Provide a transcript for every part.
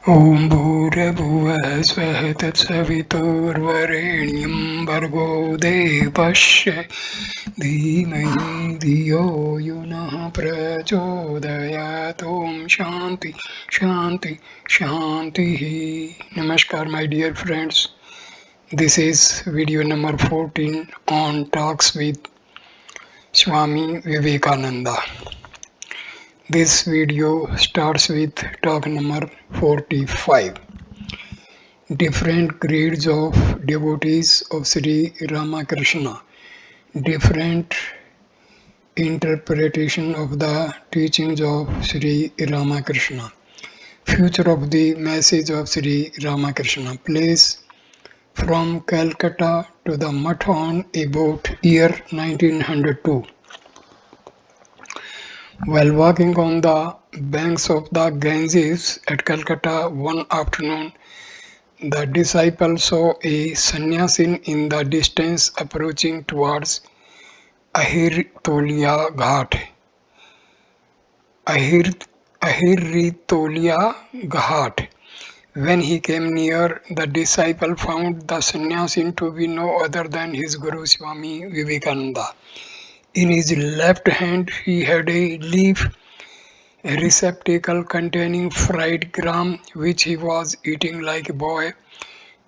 ॐ भूर्भुवः स्वः तत्सवितुर्वरेण्यं भर्गो देवस्य धीमहि धियो यो नः प्रचोदयात्। ॐ शांति शांति शांतिः. Namaskar my dear friends. This is video number 14 on talks with Swami Vivekananda. This video starts with talk number 45. Different grades of devotees of Sri Ramakrishna. Different interpretation of the teachings of Sri Ramakrishna. Future of the message of Sri Ramakrishna. Place from Calcutta to the Mutt on about year 1902. While walking on the banks of the Ganges at Calcutta one afternoon, the disciple saw a sannyasin in the distance approaching towards Ahiritolia Ghat. Ahiritolia Ghat. When he came near, the disciple found the sannyasin to be no other than his Guru Swami Vivekananda. In his left hand, he had a leaf receptacle containing fried gram, which he was eating like a boy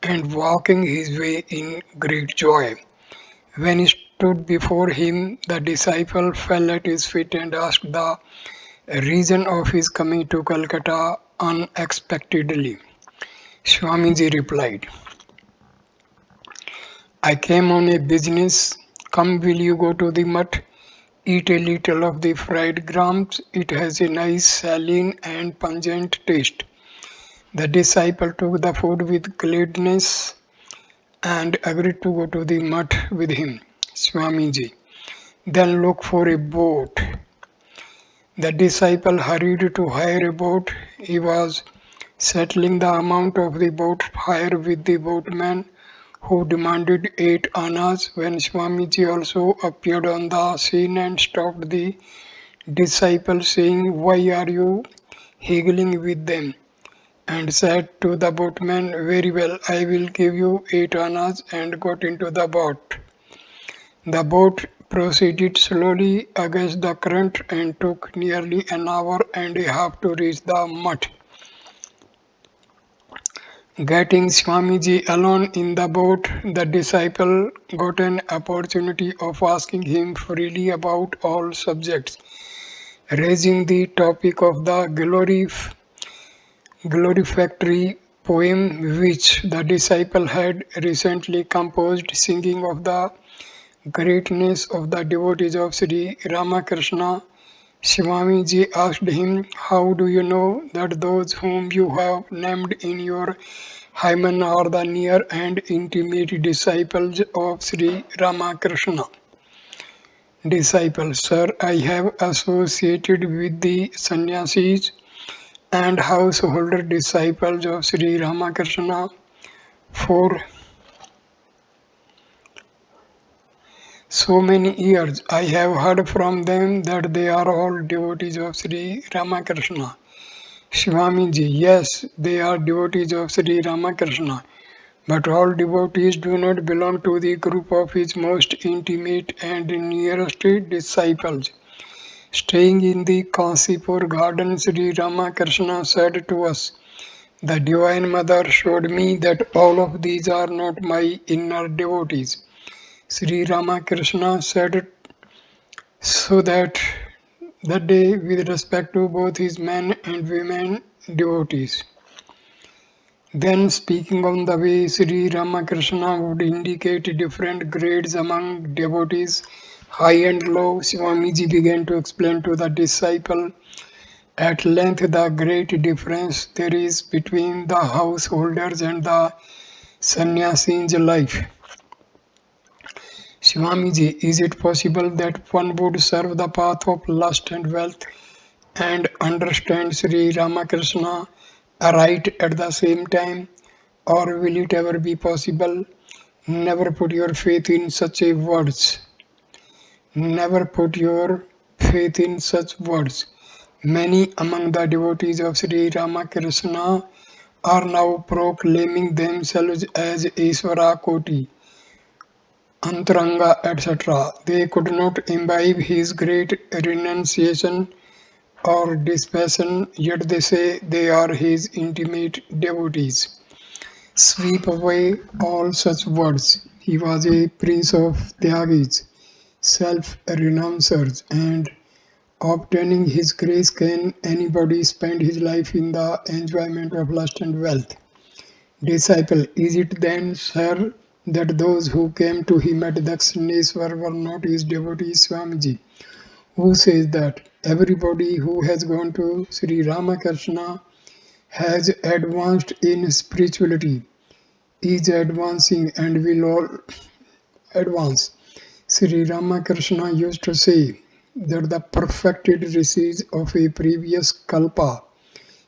and walking his way in great joy. When he stood before him, the disciple fell at his feet and asked the reason of his coming to Calcutta unexpectedly. Swamiji replied, I came on a business. Come, will you go to the mutt? Eat a little of the fried grams. It has a nice saline and pungent taste. The disciple took the food with gladness and agreed to go to the mutt with him. Swamiji, then look for a boat. The disciple hurried to hire a boat. He was settling the amount of the boat hire with the boatman, who demanded 8 annas, when Swamiji also appeared on the scene and stopped the disciple, saying, Why are you haggling with them? And said to the boatman, Very well, I will give you 8 annas, and got into the boat. The boat proceeded slowly against the current and took nearly an hour and a half to reach the mutt. Getting Swamiji alone in the boat, the disciple got an opportunity of asking him freely about all subjects, raising the topic of the glorifactory poem which the disciple had recently composed, singing of the greatness of the devotees of Sri Ramakrishna. Swamiji asked him, How do you know that those whom you have named in your hymen are the near and intimate disciples of Sri Ramakrishna? Disciple, sir, I have associated with the sannyasis and householder disciples of Sri Ramakrishna for so many years. I have heard from them that they are all devotees of Sri Ramakrishna. Swamiji, yes, they are devotees of Sri Ramakrishna, but all devotees do not belong to the group of his most intimate and nearest disciples. Staying in the Kasipur garden, Sri Ramakrishna said to us, The Divine Mother showed me that all of these are not my inner devotees. Sri Ramakrishna said so that day with respect to both his men and women devotees. Then, speaking on the way Sri Ramakrishna would indicate different grades among devotees, high and low, Swamiji began to explain to the disciple at length the great difference there is between the householders and the sannyasin's life. Swamiji, is it possible that one would serve the path of lust and wealth and understand Sri Ramakrishna aright at the same time? Or will it ever be possible? Never put your faith in such words. Never put your faith in such words. Many among the devotees of Sri Ramakrishna are now proclaiming themselves as Ishvara Koti, Antaranga, etc. They could not imbibe his great renunciation or dispassion, yet they say they are his intimate devotees. Sweep away all such words. He was a prince of Tyagis, self-renouncers, and obtaining his grace can anybody spend his life in the enjoyment of lust and wealth? Disciple, is it then, sir, that those who came to him at Dakshineswar were not his devotees, Swamiji? Who says that? Everybody who has gone to Sri Ramakrishna has advanced in spirituality, is advancing and will all advance. Sri Ramakrishna used to say that the perfected rishis of a previous kalpa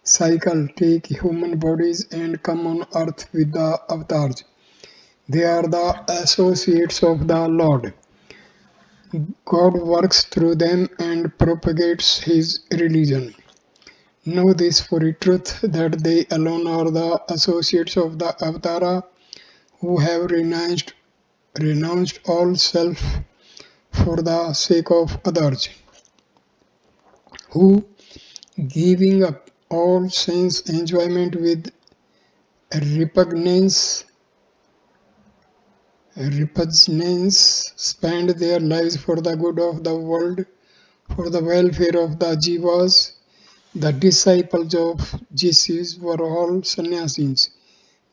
cycle take human bodies and come on earth with the avatars. They are the associates of the Lord. God works through them and propagates his religion. Know this for a truth that they alone are the associates of the avatara who have renounced all self for the sake of others, who, giving up all sense enjoyment with repugnance, spend their lives for the good of the world, for the welfare of the jivas. The disciples of Jesus were all sannyasis,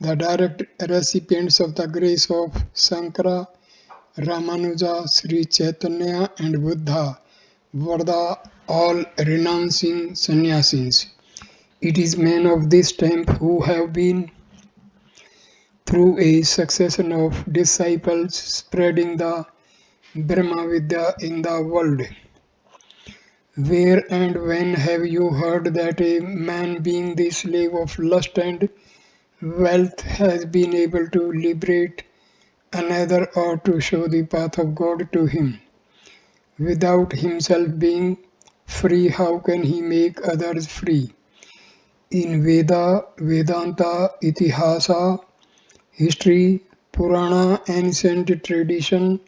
the direct recipients of the grace of Sankara, Ramanuja, Sri Chaitanya and Buddha were the all renouncing sannyasis. It is men of this time who have been through a succession of disciples spreading the Brahma Vidya in the world. Where and when have you heard that a man being the slave of lust and wealth has been able to liberate another or to show the path of God to him? Without himself being free, how can he make others free? In Veda, Vedanta, Itihasa, history, Purana, ancient tradition,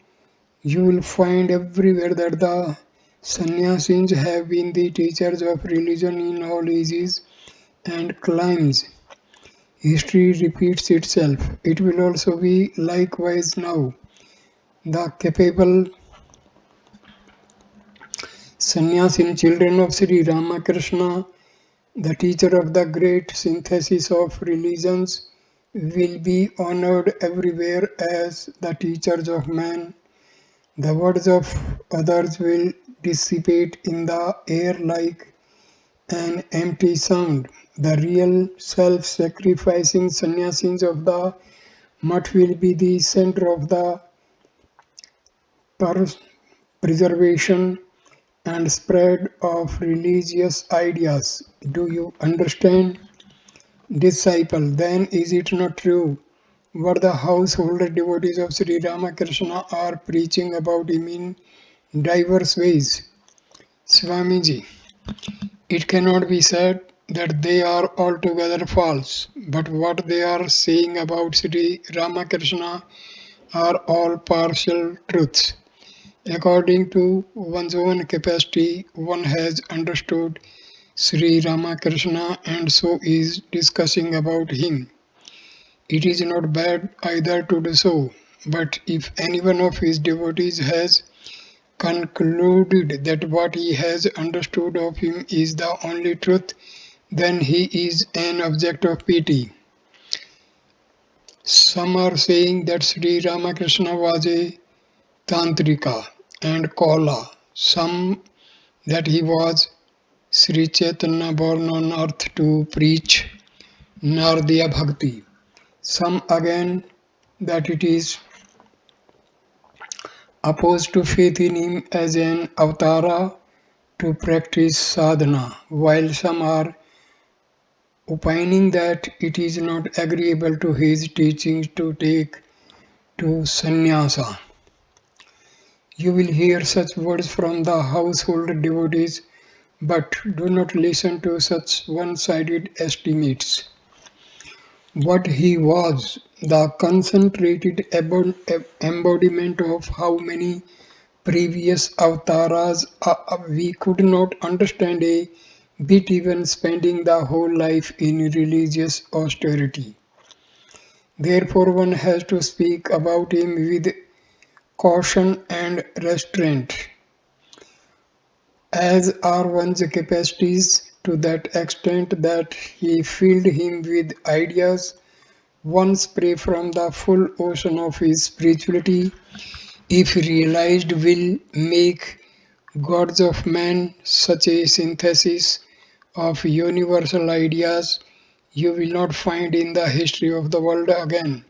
you will find everywhere that the sannyasis have been the teachers of religion in all ages and climes. History repeats itself. It will also be likewise now. The capable sannyasin children of Sri Ramakrishna, the teacher of the great synthesis of religions, will be honored everywhere as the teachers of man. The words of others will dissipate in the air like an empty sound. The real self-sacrificing sannyasis of the mutt will be the center of the preservation and spread of religious ideas. Do you understand? Disciple, then is it not true what the household devotees of Sri Ramakrishna are preaching about him in diverse ways? Swamiji, it cannot be said that they are altogether false, but what they are saying about Sri Ramakrishna are all partial truths. According to one's own capacity, one has understood Sri Ramakrishna and so is discussing about him. It is not bad either to do so, but if any one of his devotees has concluded that what he has understood of him is the only truth, then he is an object of pity. Some are saying that Sri Ramakrishna was a Tantrika and Kola, some that he was Sri Chaitanya born on earth to preach Nardiya Bhakti. Some again that it is opposed to faith in him as an avatara to practice sadhana, while some are opining that it is not agreeable to his teachings to take to sannyasa. You will hear such words from the household devotees, but do not listen to such one-sided estimates. What he was, the concentrated embodiment of how many previous avatars. We could not understand a bit even spending the whole life in religious austerity. Therefore, one has to speak about him with caution and restraint, as are one's capacities, to that extent that he filled him with ideas one spray from the full ocean of his spirituality, if realized, will make gods of man such a synthesis of universal ideas you will not find in the history of the world again.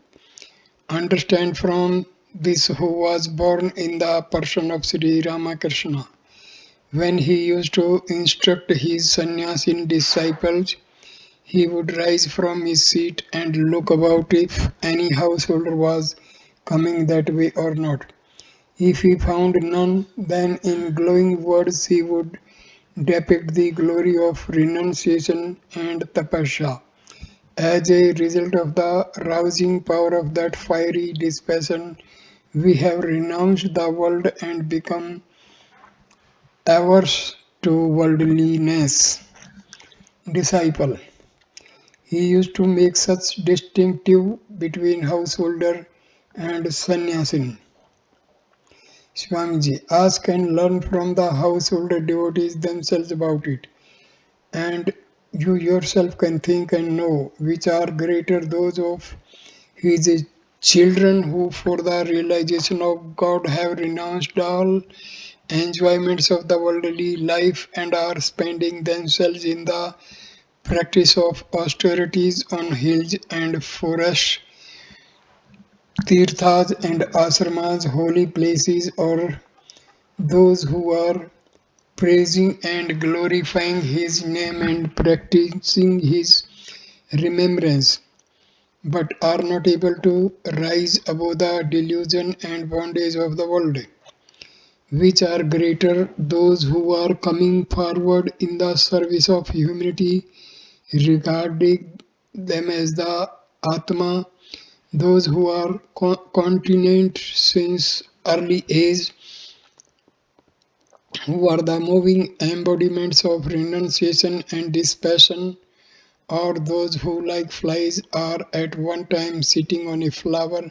Understand from this who was born in the person of Sri Ramakrishna. When he used to instruct his sannyasin disciples, he would rise from his seat and look about if any householder was coming that way or not. If he found none, then in glowing words he would depict the glory of renunciation and tapasya. As a result of the rousing power of that fiery dispassion, we have renounced the world and become averse to worldliness. Disciple. He used to make such distinctive between householder and sannyasin. Swamiji, ask and learn from the householder devotees themselves about it, and you yourself can think and know which are greater, those of his children who for the realization of God have renounced all enjoyments of the worldly life and are spending themselves in the practice of austerities on hills and forests, tirthas and asramas, holy places, or those who are praising and glorifying his name and practicing his remembrance, but are not able to rise above the delusion and bondage of the world. Which are greater, those who are coming forward in the service of humanity, regarding them as the Atma, those who are continent since early age, who are the moving embodiments of renunciation and dispassion, or those who, like flies, are at one time sitting on a flower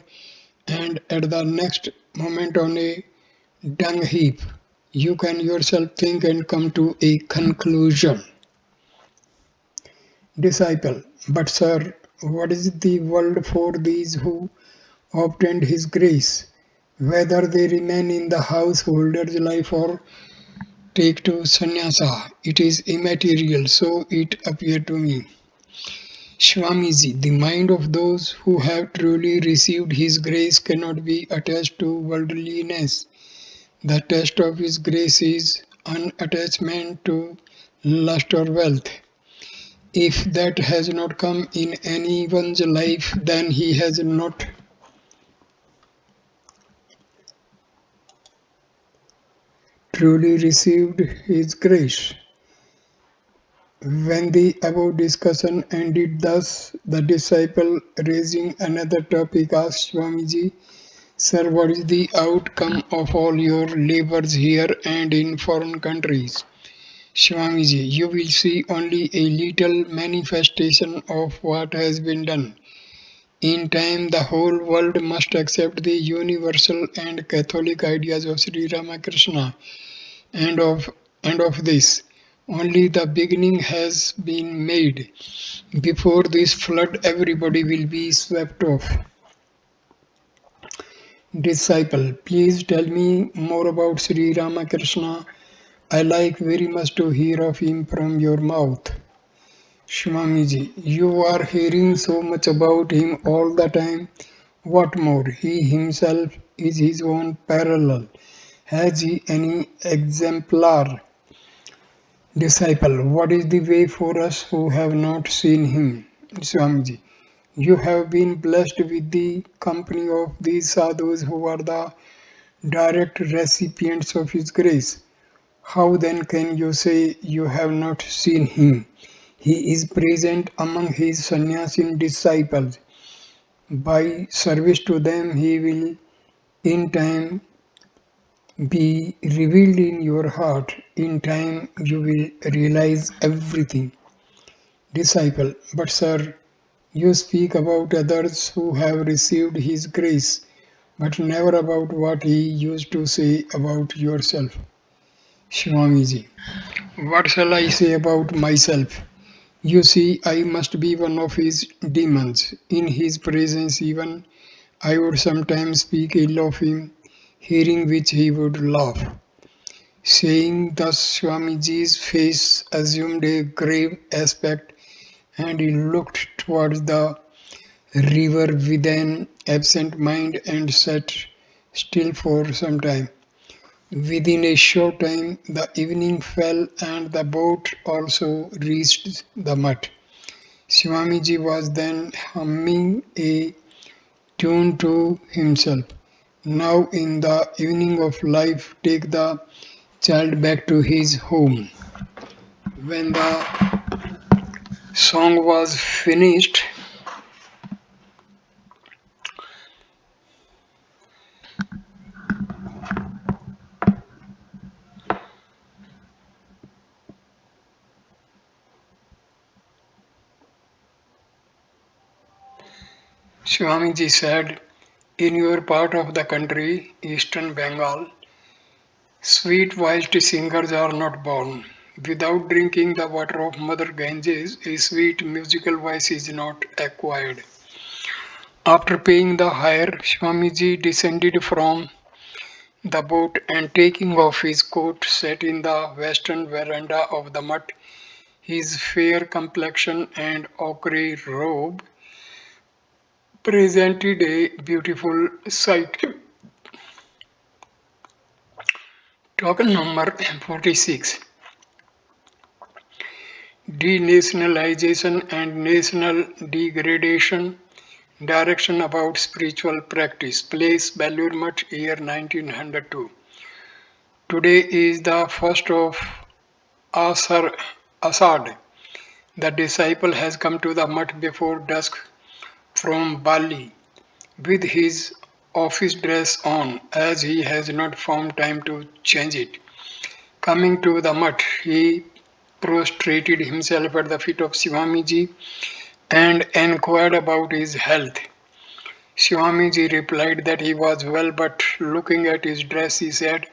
and at the next moment on a dung heap. You can yourself think and come to a conclusion. Disciple. But, sir, what is the world for these who obtained his grace? Whether they remain in the householder's life or take to sannyasa, it is immaterial, so it appeared to me. Swamiji, the mind of those who have truly received his grace cannot be attached to worldliness. The test of his grace is unattachment to lust or wealth. If that has not come in anyone's life, then he has not truly received his grace. When the above discussion ended thus, the disciple, raising another topic, asked Swamiji, Sir, what is the outcome of all your labors here and in foreign countries? Swamiji, you will see only a little manifestation of what has been done. In time, the whole world must accept the universal and Catholic ideas of Sri Ramakrishna, and of this. Only the beginning has been made. Before this flood, everybody will be swept off. Disciple, please tell me more about Sri Ramakrishna. I like very much to hear of him from your mouth. Swamiji, you are hearing so much about him all the time. What more? He himself is his own parallel. Has he any exemplar? Disciple, what is the way for us who have not seen him? Swamiji, you have been blessed with the company of these sadhus who are the direct recipients of his grace. How then can you say you have not seen him? He is present among his sannyasin disciples. By service to them, he will in time be revealed in your heart. In time, you will realize everything. Disciple, but sir, you speak about others who have received his grace, but never about what he used to say about yourself. Swamiji, what shall I say about myself? You see, I must be one of his demons. In his presence, even I would sometimes speak ill of him, hearing which he would laugh. Saying thus, Swamiji's face assumed a grave aspect, and he looked towards the river with an absent mind and sat still for some time. Within a short time, the evening fell and the boat also reached the mud. Swamiji was then humming a tune to himself. Now, in the evening of life, take the child back to his home. When the song was finished, Swamiji said, in your part of the country, eastern Bengal, sweet voiced singers are not born. Without drinking the water of Mother Ganges, a sweet musical voice is not acquired. After paying the hire, Swamiji descended from the boat and taking off his coat sat in the western veranda of the mutt. His fair complexion and ochre robe presented a beautiful sight. Token number 46. Denationalization and national degradation. Direction about spiritual practice. Place Belur Mutt, year 1902. Today is the first of Asad. The disciple has come to the mutt before dusk from Bali with his office dress on, as he has not found time to change it. Coming to the mutt, he prostrated himself at the feet of Swamiji and inquired about his health. Swamiji replied that he was well, but looking at his dress, he said,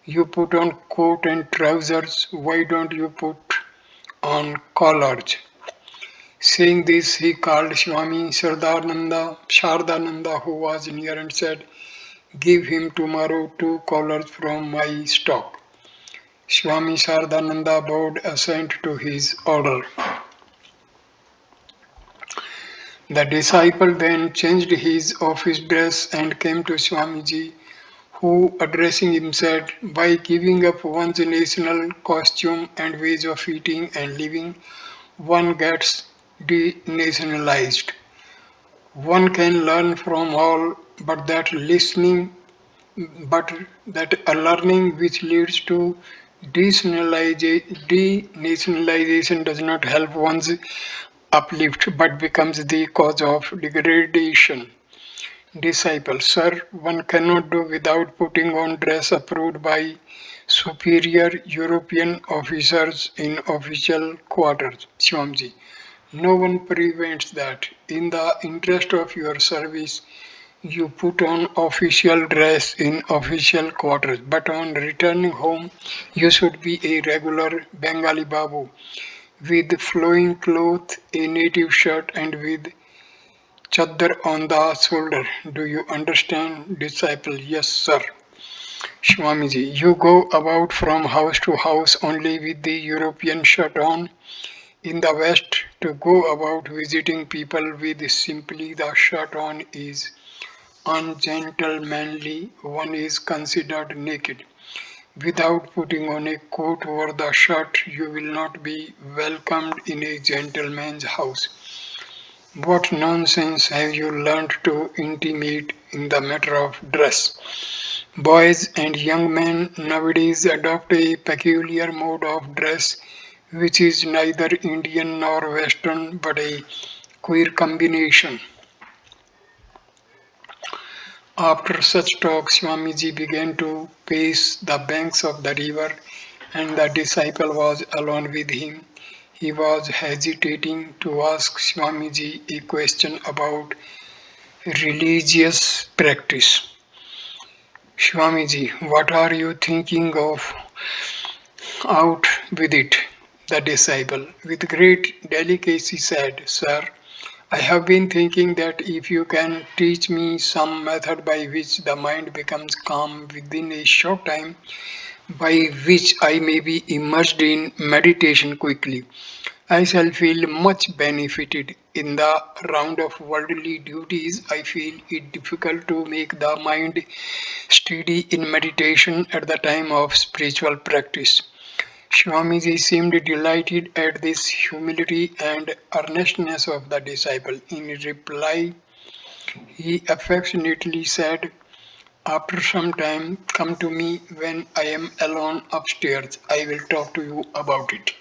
you put on coat and trousers, why don't you put on collars? Saying this, he called Swami Shardananda, who was near, and said, give him tomorrow 2 collars from my stock. Swami Shardananda bowed assent to his order. The disciple then changed his office dress and came to Swamiji, who, addressing him, said, by giving up one's national costume and ways of eating and living, one gets denationalized. One can learn from all, but that a learning which leads to denationalization does not help one's uplift, but becomes the cause of degradation. Disciple, sir, one cannot do without putting on dress approved by superior European officers in official quarters. Swamiji, no one prevents that. In the interest of your service, you put on official dress in official quarters, but on returning home, you should be a regular Bengali Babu with flowing cloth, a native shirt, and with chadar on the shoulder. Do you understand, disciple? Yes, sir. Swamiji, you go about from house to house only with the European shirt on. In the West, to go about visiting people with simply the shirt on is ungentlemanly. One is considered naked. Without putting on a coat over the shirt, you will not be welcomed in a gentleman's house. What nonsense have you learnt to intimate in the matter of dress? Boys and young men nowadays adopt a peculiar mode of dress which is neither Indian nor Western but a queer combination. After such talk, Swamiji began to pace the banks of the river, and the disciple was alone with him. He was hesitating to ask Swamiji a question about religious practice. Swamiji, what are you thinking of? Out with it, the disciple, with great delicacy said, Sir, I have been thinking that if you can teach me some method by which the mind becomes calm within a short time, by which I may be immersed in meditation quickly, I shall feel much benefited. In the round of worldly duties, I feel it difficult to make the mind steady in meditation at the time of spiritual practice. Swamiji seemed delighted at this humility and earnestness of the disciple. In reply, he affectionately said, After some time, come to me when I am alone upstairs. I will talk to you about it.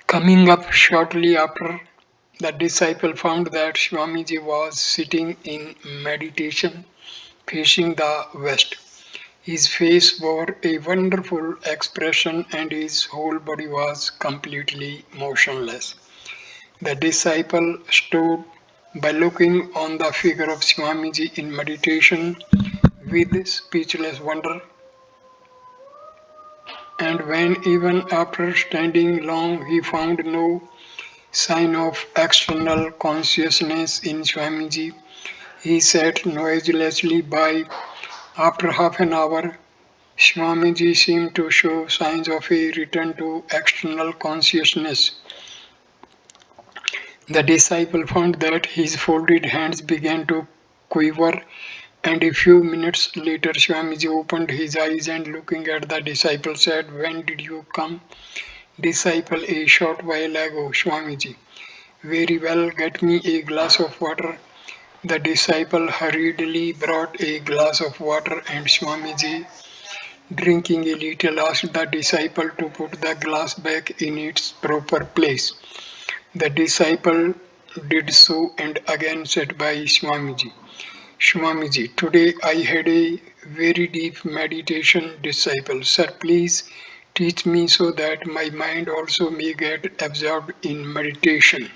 Coming up shortly after, the disciple found that Swamiji was sitting in meditation, facing the west. His face wore a wonderful expression and his whole body was completely motionless. The disciple stood by looking on the figure of Swamiji in meditation with speechless wonder, and when even after standing long he found no sign of external consciousness in Swamiji, he sat noiselessly by. After half an hour, Swamiji seemed to show signs of a return to external consciousness. The disciple found that his folded hands began to quiver, and a few minutes later Swamiji opened his eyes and looking at the disciple said, When did you come? Disciple, a short while ago, Swamiji. Very well, get me a glass of water. The disciple hurriedly brought a glass of water and Swamiji, drinking a little, asked the disciple to put the glass back in its proper place. The disciple did so and again said by Swamiji, Swamiji, today I had a very deep meditation. Disciple, sir, please teach me so that my mind also may get absorbed in meditation.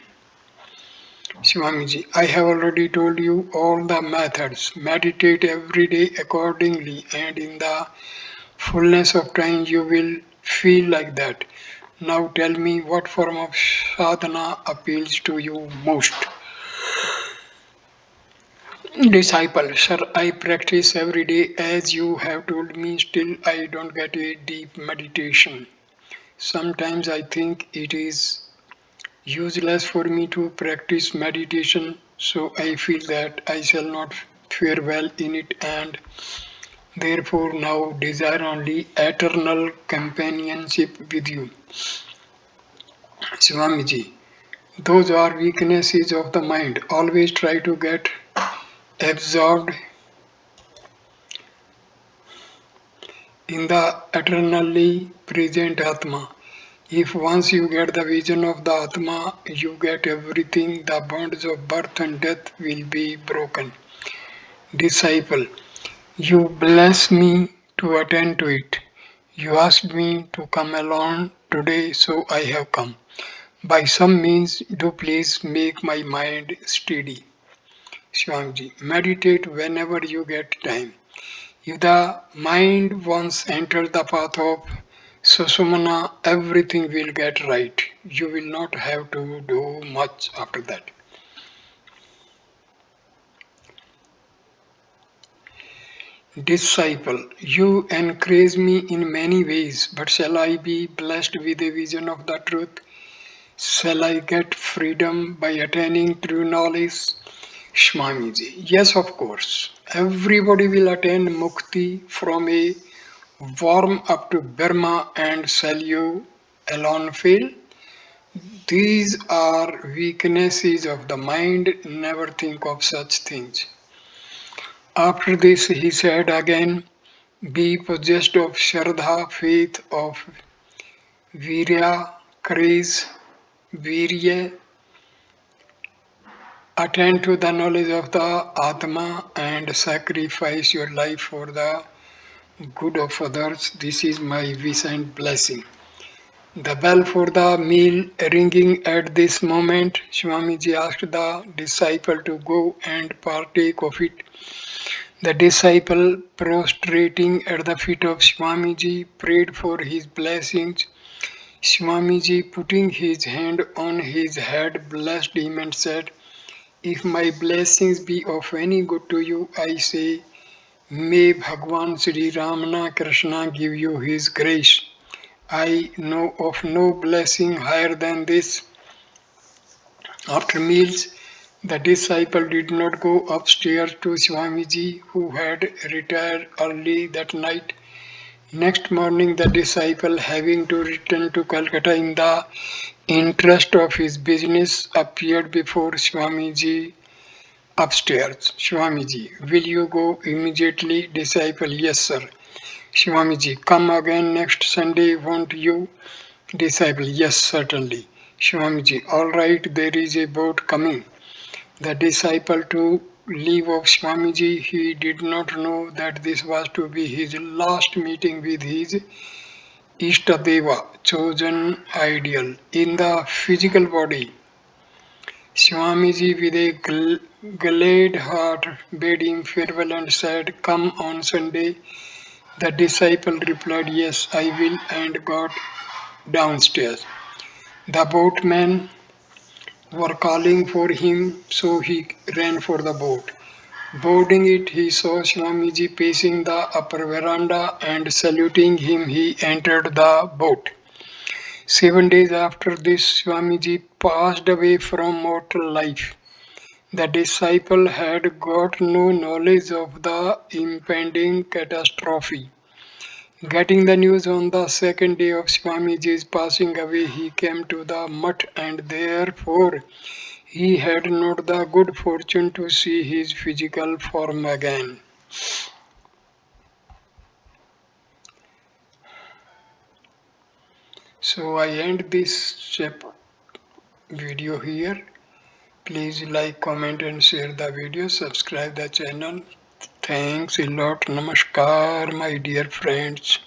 Swamiji, I have already told you all the methods. Meditate every day accordingly, and in the fullness of time you will feel like that. Now tell me what form of sadhana appeals to you most. Disciple, sir, I practice every day as you have told me, still I don't get a deep meditation. Sometimes I think it is useless for me to practice meditation, so I feel that I shall not fare well in it and therefore now desire only eternal companionship with you. Swamiji, those are weaknesses of the mind. Always try to get absorbed in the eternally present Atma. If once you get the vision of the Atma, you get everything, the bonds of birth and death will be broken. Disciple, you bless me to attend to it. You asked me to come alone today, so I have come. By some means, do please make my mind steady. Swamiji, meditate whenever you get time. If the mind once enters the path of Susumana, everything will get right. You will not have to do much after that. Disciple, you encourage me in many ways, but shall I be blessed with a vision of the truth? Shall I get freedom by attaining true knowledge? Swamiji, yes, of course. Everybody will attain mukti from a warm up to Burma, and shall you alone fail? These are weaknesses of the mind. Never think of such things. After this, he said again, be possessed of Shraddha, faith of Virya, courage, virya, attend to the knowledge of the Atma and sacrifice your life for the good of others. This is my wish and blessing. The bell for the meal ringing at this moment, Swamiji asked the disciple to go and partake of it. The disciple, prostrating at the feet of Swamiji, prayed for his blessings. Swamiji, putting his hand on his head, blessed him and said, "If my blessings be of any good to you, I say, may Bhagwan Sri Ramana Krishna give you his grace. I know of no blessing higher than this." After meals, the disciple did not go upstairs to Swamiji, who had retired early that night. Next morning, the disciple, having to return to Calcutta in the interest of his business, appeared before Swamiji upstairs. "Swamiji, will you go immediately?" Disciple, "Yes, sir." "Swamiji, come again next Sunday, won't you?" Disciple, "Yes, certainly." "Swamiji, all right, there is a boat coming." The disciple took leave of Swamiji. He did not know that this was to be his last meeting with his Ishtadeva, chosen ideal, in the physical body. Swamiji, with a glad heart, bade him farewell and said, "Come on Sunday." The disciple replied, "Yes, I will," and got downstairs. The boatmen were calling for him, so he ran for the boat. Boarding it, he saw Swamiji pacing the upper veranda, and saluting him, he entered the boat. 7 days after this, Swamiji passed away from mortal life. The disciple had got no knowledge of the impending catastrophe. Getting the news on the second day of Swamiji's passing away, he came to the mutt, and therefore he had not the good fortune to see his physical form again. So I end this video here. Please like, comment and share the video. Subscribe the channel. Thanks a lot. Namaskar, my dear friends.